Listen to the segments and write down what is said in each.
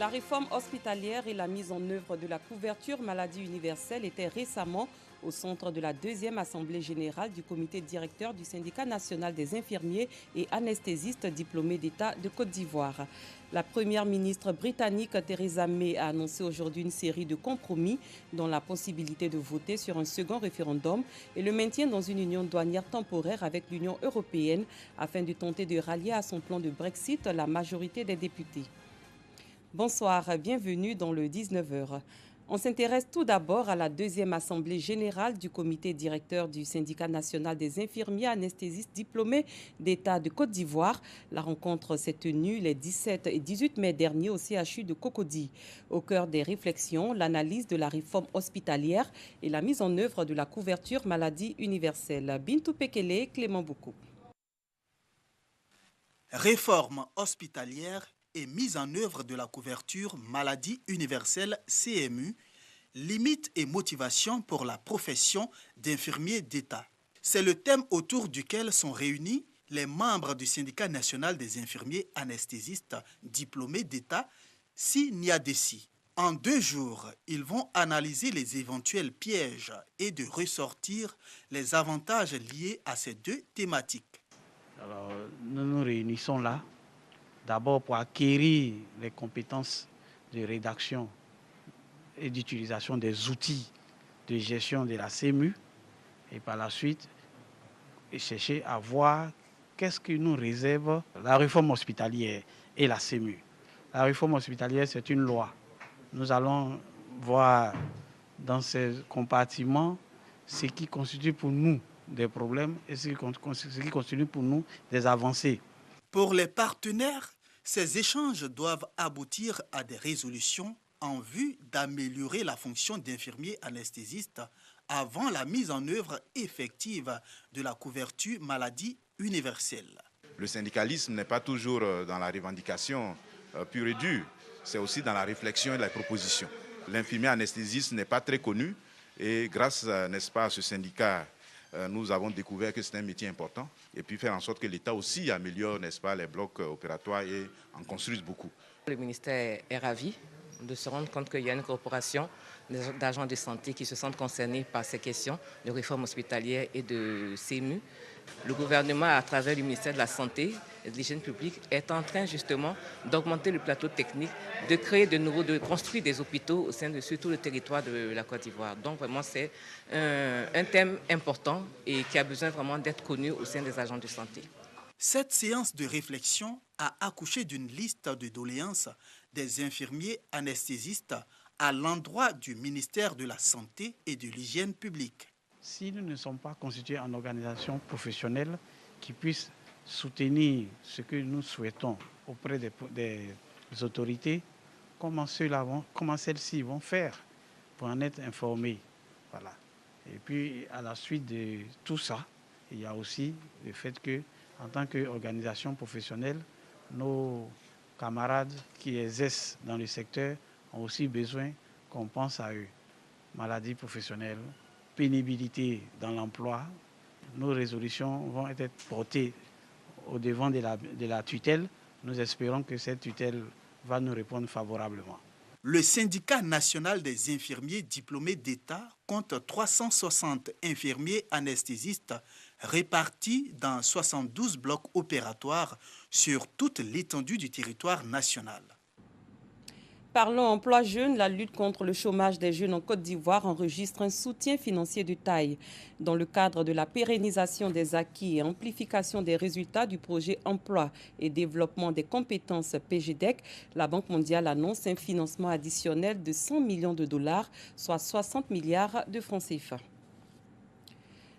La réforme hospitalière et la mise en œuvre de la couverture maladie universelle étaient récemment au centre de la deuxième assemblée générale du comité directeur du syndicat national des infirmiers et anesthésistes diplômés d'État de Côte d'Ivoire. La première ministre britannique Theresa May a annoncé aujourd'hui une série de compromis, dont la possibilité de voter sur un second référendum et le maintien dans une union douanière temporaire avec l'Union européenne afin de tenter de rallier à son plan de Brexit la majorité des députés. Bonsoir, bienvenue dans le 19h. On s'intéresse tout d'abord à la deuxième assemblée générale du comité directeur du syndicat national des infirmiers anesthésistes diplômés d'État de Côte d'Ivoire. La rencontre s'est tenue les 17 et 18 mai dernier au CHU de Cocody. Au cœur des réflexions, l'analyse de la réforme hospitalière et la mise en œuvre de la couverture maladie universelle. Bintou Pekele, Clément Boukou. Réforme hospitalière et mise en œuvre de la couverture maladie universelle CMU, limites et motivations pour la profession d'infirmier d'État. C'est le thème autour duquel sont réunis les membres du syndicat national des infirmiers anesthésistes diplômés d'État, SINIADESI. En 2 jours, ils vont analyser les éventuels pièges et de ressortir les avantages liés à ces 2 thématiques. Alors, nous nous réunissons là, d'abord pour acquérir les compétences de rédaction et d'utilisation des outils de gestion de la CMU et par la suite chercher à voir qu'est-ce que nous réserve la réforme hospitalière et la CMU. La réforme hospitalière, c'est une loi. Nous allons voir dans ces compartiments ce qui constitue pour nous des problèmes et ce qui constitue pour nous des avancées. Pour les partenaires, ces échanges doivent aboutir à des résolutions en vue d'améliorer la fonction d'infirmier anesthésiste avant la mise en œuvre effective de la couverture maladie universelle. Le syndicalisme n'est pas toujours dans la revendication pure et dure, c'est aussi dans la réflexion et la proposition. L'infirmier anesthésiste n'est pas très connu et grâce, n'est-ce pas, à ce syndicat, nous avons découvert que c'est un métier important et puis faire en sorte que l'État aussi améliore, n'est-ce pas, les blocs opératoires et en construise beaucoup. Le ministère est ravi de se rendre compte qu'il y a une corporation d'agents de santé qui se sentent concernés par ces questions de réforme hospitalière et de CMU. Le gouvernement, à travers le ministère de la Santé et de l'Hygiène publique, est en train justement d'augmenter le plateau technique, de créer de nouveaux, de construire des hôpitaux au sein de surtout le territoire de la Côte d'Ivoire. Donc vraiment, c'est un thème important et qui a besoin vraiment d'être connu au sein des agents de santé. Cette séance de réflexion a accouché d'une liste de doléances des infirmiers anesthésistes à l'endroit du ministère de la Santé et de l'Hygiène publique. Si nous ne sommes pas constitués en organisation professionnelle qui puisse soutenir ce que nous souhaitons auprès des autorités, comment celles-ci vont faire pour en être informées. Voilà. Et puis, à la suite de tout ça, il y a aussi le fait que, en tant qu'organisation professionnelle, nos camarades qui exercent dans le secteur ont aussi besoin qu'on pense à eux. Maladies professionnelles, pénibilité dans l'emploi, nos résolutions vont être portées au devant de la tutelle. Nous espérons que cette tutelle va nous répondre favorablement. Le syndicat national des infirmiers diplômés d'État compte 360 infirmiers anesthésistes répartis dans 72 blocs opératoires sur toute l'étendue du territoire national. Parlons emploi jeune, la lutte contre le chômage des jeunes en Côte d'Ivoire enregistre un soutien financier de taille. Dans le cadre de la pérennisation des acquis et amplification des résultats du projet emploi et développement des compétences PGDEC, la Banque mondiale annonce un financement additionnel de 100 millions de dollars, soit 60 milliards de francs CFA.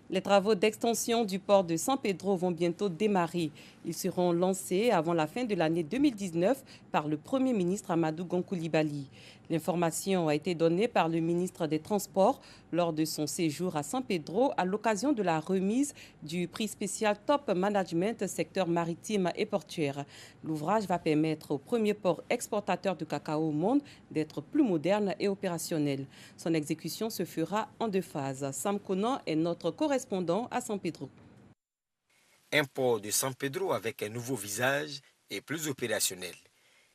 Les travaux d'extension du port de San Pedro vont bientôt démarrer. Ils seront lancés avant la fin de l'année 2019 par le Premier ministre Amadou Gon Coulibaly. L'information a été donnée par le ministre des Transports lors de son séjour à San Pedro à l'occasion de la remise du prix spécial Top Management secteur maritime et portuaire. L'ouvrage va permettre au premier port exportateur de cacao au monde d'être plus moderne et opérationnel. Son exécution se fera en 2 phases. Sam Conan est notre correspondant à San Pedro. Un port de San Pedro avec un nouveau visage et plus opérationnel.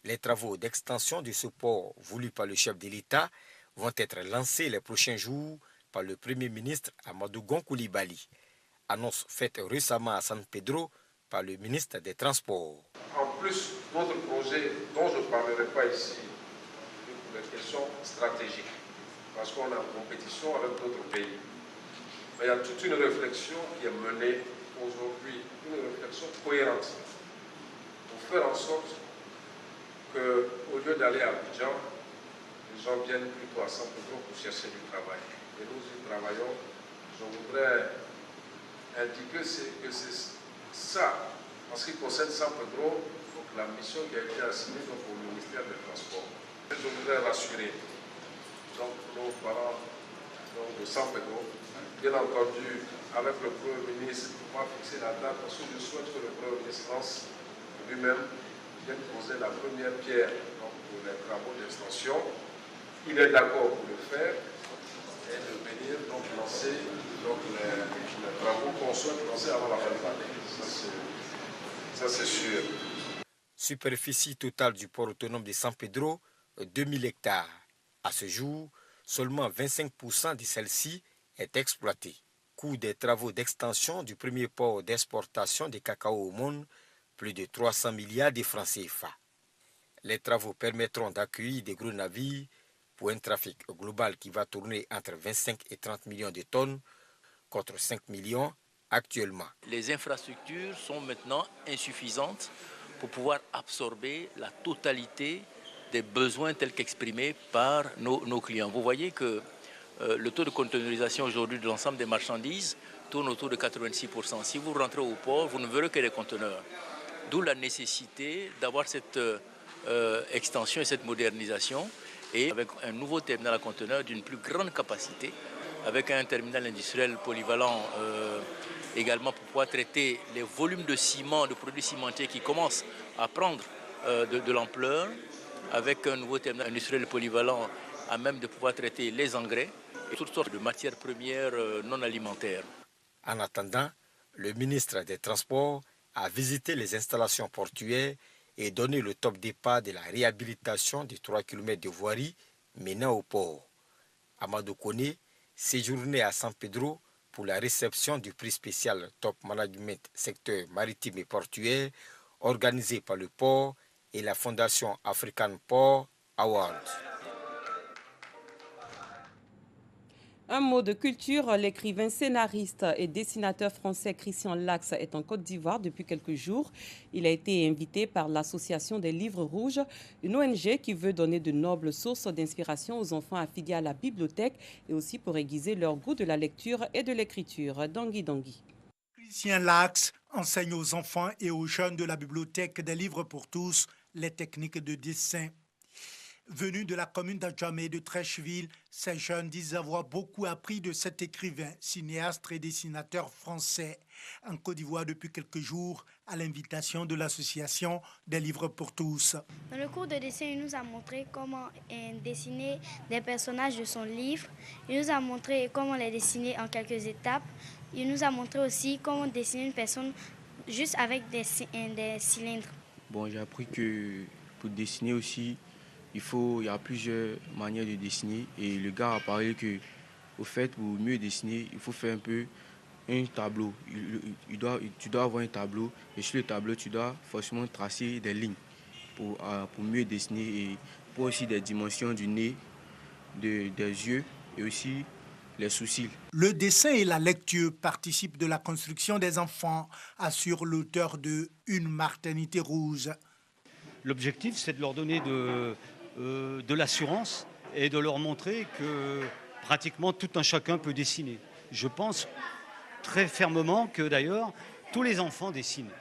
Les travaux d'extension de ce port voulus par le chef de l'État vont être lancés les prochains jours par le Premier ministre Amadou Gon Coulibaly. Annonce faite récemment à San Pedro par le ministre des Transports. En plus d'autres projets dont je ne parlerai pas ici, pour des questions stratégiques, parce qu'on est en compétition avec d'autres pays. Mais il y a toute une réflexion qui est menée aujourd'hui, une réflexion cohérente, pour faire en sorte qu'au lieu d'aller à Abidjan, les gens viennent plutôt à San Pedro pour chercher du travail. Et nous y travaillons. Je voudrais indiquer que c'est ça. En ce qui concerne San Pedro, donc la mission qui a été assignée donc, au ministère des Transports. Je voudrais rassurer donc, nos parents donc, de San Pedro. Bien entendu, avec le Premier ministre, on va fixer la date parce que je souhaite que le Premier ministre lance lui-même vienne poser la première pierre donc, pour les travaux d'extension. Il est d'accord pour le faire et de venir donc, lancer donc, les travaux qu'on souhaite lancer avant la fin de l'année. Ça, c'est sûr. Superficie totale du port autonome de San Pedro, 2000 hectares. À ce jour, seulement 25% de celle-ci est exploitée. Coût des travaux d'extension du premier port d'exportation de cacao au monde, plus de 300 milliards de francs CFA. Les travaux permettront d'accueillir des gros navires pour un trafic global qui va tourner entre 25 et 30 millions de tonnes contre 5 millions actuellement. Les infrastructures sont maintenant insuffisantes pour pouvoir absorber la totalité des besoins tels qu'exprimés par nos clients. Vous voyez que le taux de containerisation aujourd'hui de l'ensemble des marchandises tourne autour de 86%. Si vous rentrez au port, vous ne verrez que des conteneurs. D'où la nécessité d'avoir cette extension et cette modernisation et avec un nouveau terminal à conteneurs d'une plus grande capacité, avec un terminal industriel polyvalent également pour pouvoir traiter les volumes de ciment, de produits cimentiers qui commencent à prendre de l'ampleur, avec un nouveau terminal industriel polyvalent à même de pouvoir traiter les engrais et toutes sortes de matières premières non alimentaires. En attendant, le ministre des Transports a visité les installations portuaires et donné le top départ de la réhabilitation des 3 km de voirie menant au port. Amadou Koné séjournait à San Pedro pour la réception du prix spécial Top Management secteur maritime et portuaire organisé par le port et la Fondation African Port Award. Un mot de culture, l'écrivain, scénariste et dessinateur français Christian Lax est en Côte d'Ivoire depuis quelques jours. Il a été invité par l'Association des Livres Rouges, une ONG qui veut donner de nobles sources d'inspiration aux enfants affiliés à la bibliothèque et aussi pour aiguiser leur goût de la lecture et de l'écriture. Dangui Dangui. Christian Lax enseigne aux enfants et aux jeunes de la bibliothèque des livres pour tous les techniques de dessin. Venus de la commune d'Adjamé et de Trècheville, ces jeunes disent avoir beaucoup appris de cet écrivain, cinéaste et dessinateur français en Côte d'Ivoire depuis quelques jours à l'invitation de l'association des livres pour tous. Dans le cours de dessin, il nous a montré comment dessiner des personnages de son livre. Il nous a montré comment les dessiner en quelques étapes. Il nous a montré aussi comment dessiner une personne juste avec des cylindres. Bon, j'ai appris que pour dessiner aussi, il y a plusieurs manières de dessiner et le gars a parlé que, au fait, pour mieux dessiner, il faut faire un peu un tableau. Tu dois avoir un tableau et sur le tableau, tu dois forcément tracer des lignes pour mieux dessiner et pour aussi des dimensions du nez, des yeux et aussi les sourcils. Le dessin et la lecture participent de la construction des enfants, assure l'auteur de Une maternité rouge. L'objectif, c'est de leur donner de l'assurance et de leur montrer que pratiquement tout un chacun peut dessiner. Je pense très fermement que d'ailleurs, tous les enfants dessinent.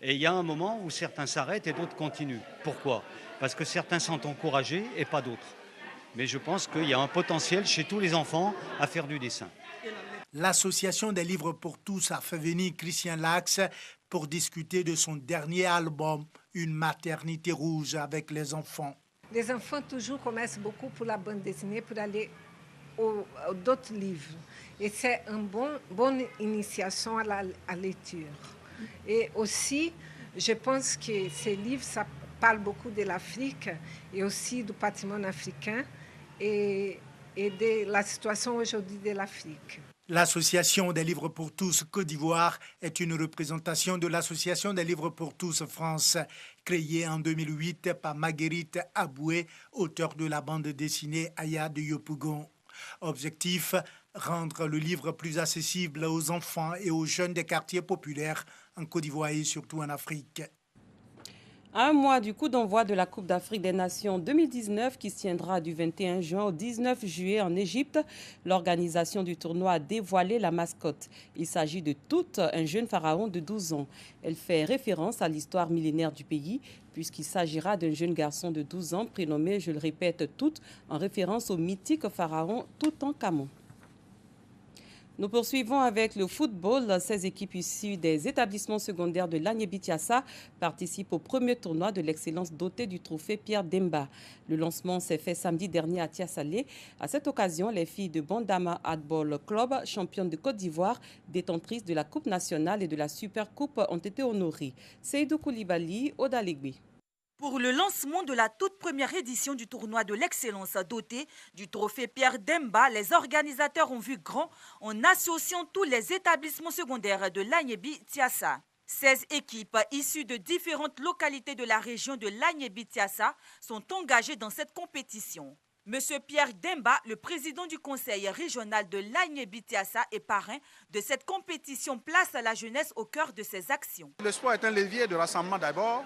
Et il y a un moment où certains s'arrêtent et d'autres continuent. Pourquoi ? Parce que certains sont encouragés et pas d'autres. Mais je pense qu'il y a un potentiel chez tous les enfants à faire du dessin. L'association des livres pour tous a fait venir Christian Lax pour discuter de son dernier album, Une maternité rouge, avec les enfants. Les enfants toujours commencent beaucoup pour la bande dessinée, pour aller aux d'autres livres. Et c'est une bonne initiation à la lecture. Et aussi, je pense que ces livres, ça parle beaucoup de l'Afrique et aussi du patrimoine africain et de la situation aujourd'hui de l'Afrique. L'Association des livres pour tous Côte d'Ivoire est une représentation de l'Association des livres pour tous France, créée en 2008 par Marguerite Aboué, auteure de la bande dessinée Aya de Yopougon. Objectif, rendre le livre plus accessible aux enfants et aux jeunes des quartiers populaires en Côte d'Ivoire et surtout en Afrique. À un mois du coup d'envoi de la Coupe d'Afrique des Nations 2019 qui se tiendra du 21 juin au 19 juillet en Égypte, l'organisation du tournoi a dévoilé la mascotte. Il s'agit de Tout, un jeune pharaon de 12 ans. Elle fait référence à l'histoire millénaire du pays puisqu'il s'agira d'un jeune garçon de 12 ans prénommé, je le répète, Tout, en référence au mythique pharaon Toutankhamon. Nous poursuivons avec le football. 16 équipes issues des établissements secondaires de l'Agné-Bitiassa participent au premier tournoi de l'excellence doté du trophée Pierre Demba. Le lancement s'est fait samedi dernier à Tiassalé. À cette occasion, les filles de Bondama Handball Club, championnes de Côte d'Ivoire, détentrices de la Coupe nationale et de la Super Coupe, ont été honorées. Seydou Koulibaly, Odalegbe. Pour le lancement de la toute première édition du tournoi de l'excellence doté du trophée Pierre Demba, les organisateurs ont vu grand en associant tous les établissements secondaires de l'Agné-Bitiassa. 16 équipes issues de différentes localités de la région de l'Agné-Bitiassa sont engagées dans cette compétition. Monsieur Pierre Demba, le président du conseil régional de l'Agné-Bitiassa et parrain de cette compétition, place la jeunesse au cœur de ses actions. Le sport est un levier de rassemblement d'abord.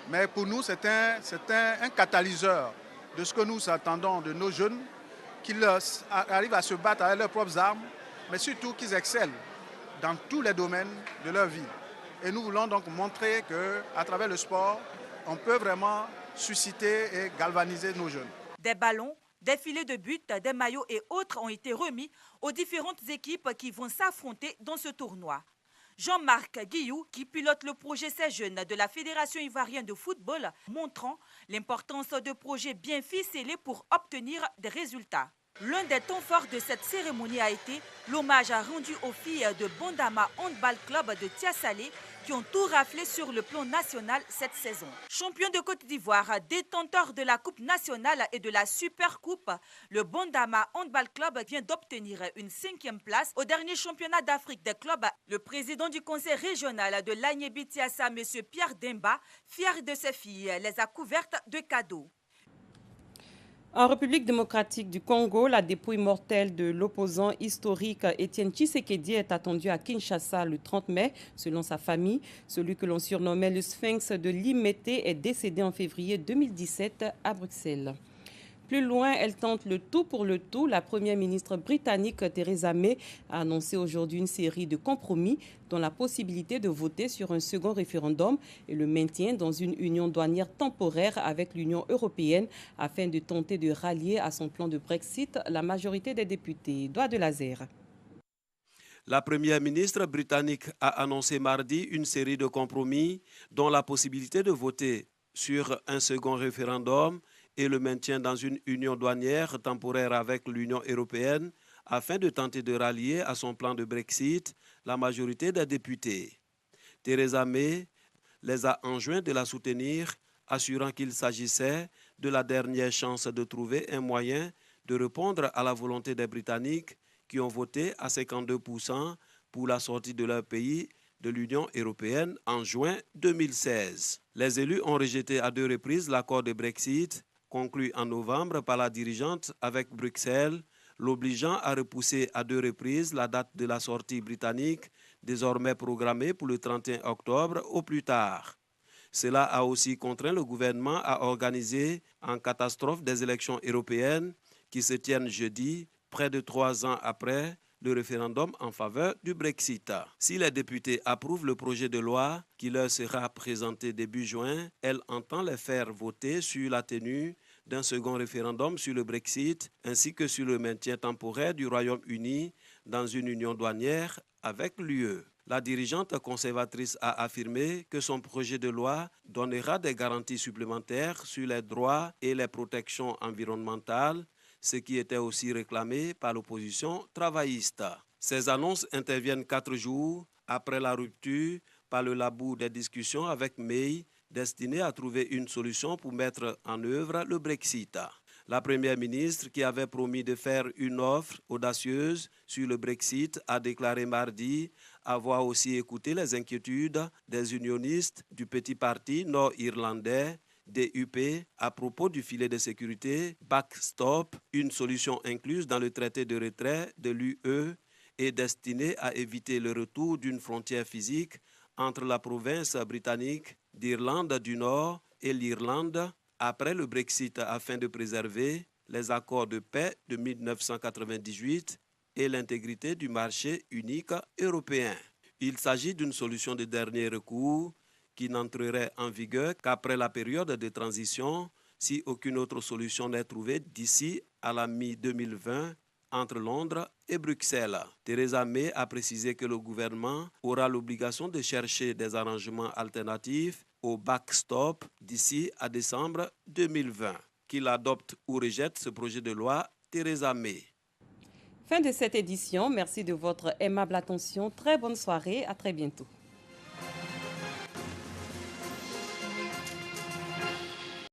Mais pour nous, c'est un catalyseur de ce que nous attendons de nos jeunes, qu'ils arrivent à se battre avec leurs propres armes, mais surtout qu'ils excellent dans tous les domaines de leur vie. Et nous voulons donc montrer qu'à travers le sport, on peut vraiment susciter et galvaniser nos jeunes. Des ballons, des filets de but, des maillots et autres ont été remis aux différentes équipes qui vont s'affronter dans ce tournoi. Jean-Marc Guillou, qui pilote le projet Ces Jeunes de la Fédération ivoirienne de football, montrant l'importance de projets bien ficelés pour obtenir des résultats. L'un des temps forts de cette cérémonie a été l'hommage rendu aux filles de Bondama Handball Club de Tiassalé qui ont tout raflé sur le plan national cette saison. Champion de Côte d'Ivoire, détenteur de la Coupe nationale et de la Super Coupe, le Bondama Handball Club vient d'obtenir une 5e place au dernier championnat d'Afrique des clubs. Le président du conseil régional de l'Agné-Bitiassa, M. Pierre Demba, fier de ses filles, les a couvertes de cadeaux. En République démocratique du Congo, la dépouille mortelle de l'opposant historique Étienne Tshisekedi est attendue à Kinshasa le 30 mai, selon sa famille. Celui que l'on surnommait le Sphinx de Limete est décédé en février 2017 à Bruxelles. Plus loin, elle tente le tout pour le tout. La première ministre britannique Theresa May a annoncé aujourd'hui une série de compromis dont la possibilité de voter sur un second référendum et le maintien dans une union douanière temporaire avec l'Union européenne afin de tenter de rallier à son plan de Brexit la majorité des députés. Doigt de laser. La première ministre britannique a annoncé mardi une série de compromis dont la possibilité de voter sur un second référendum et le maintien dans une union douanière temporaire avec l'Union européenne afin de tenter de rallier à son plan de Brexit la majorité des députés. Theresa May les a enjoints de la soutenir, assurant qu'il s'agissait de la dernière chance de trouver un moyen de répondre à la volonté des Britanniques qui ont voté à 52% pour la sortie de leur pays de l'Union européenne en juin 2016. Les élus ont rejeté à 2 reprises l'accord de Brexit conclu en novembre par la dirigeante avec Bruxelles, l'obligeant à repousser à 2 reprises la date de la sortie britannique, désormais programmée pour le 31 octobre au plus tard. Cela a aussi contraint le gouvernement à organiser en catastrophe des élections européennes qui se tiennent jeudi, près de 3 ans après le référendum en faveur du Brexit. Si les députés approuvent le projet de loi qui leur sera présenté début juin, elle entend les faire voter sur la tenue d'un second référendum sur le Brexit ainsi que sur le maintien temporaire du Royaume-Uni dans une union douanière avec l'UE. La dirigeante conservatrice a affirmé que son projet de loi donnera des garanties supplémentaires sur les droits et les protections environnementales, ce qui était aussi réclamé par l'opposition travailliste. Ces annonces interviennent 4 jours après la rupture par le labour des discussions avec May destiné à trouver une solution pour mettre en œuvre le Brexit. La première ministre, qui avait promis de faire une offre audacieuse sur le Brexit, a déclaré mardi avoir aussi écouté les inquiétudes des unionistes du petit parti nord-irlandais DUP à propos du filet de sécurité backstop, une solution incluse dans le traité de retrait de l'UE et destinée à éviter le retour d'une frontière physique entre la province britannique d'Irlande du Nord et l'Irlande après le Brexit afin de préserver les accords de paix de 1998 et l'intégrité du marché unique européen. Il s'agit d'une solution de dernier recours qui n'entrerait en vigueur qu'après la période de transition si aucune autre solution n'est trouvée d'ici à la mi-2020 entre Londres et Bruxelles. Theresa May a précisé que le gouvernement aura l'obligation de chercher des arrangements alternatifs au backstop d'ici à décembre 2020. Qu'il adopte ou rejette ce projet de loi, Theresa May. Fin de cette édition. Merci de votre aimable attention. Très bonne soirée. À très bientôt.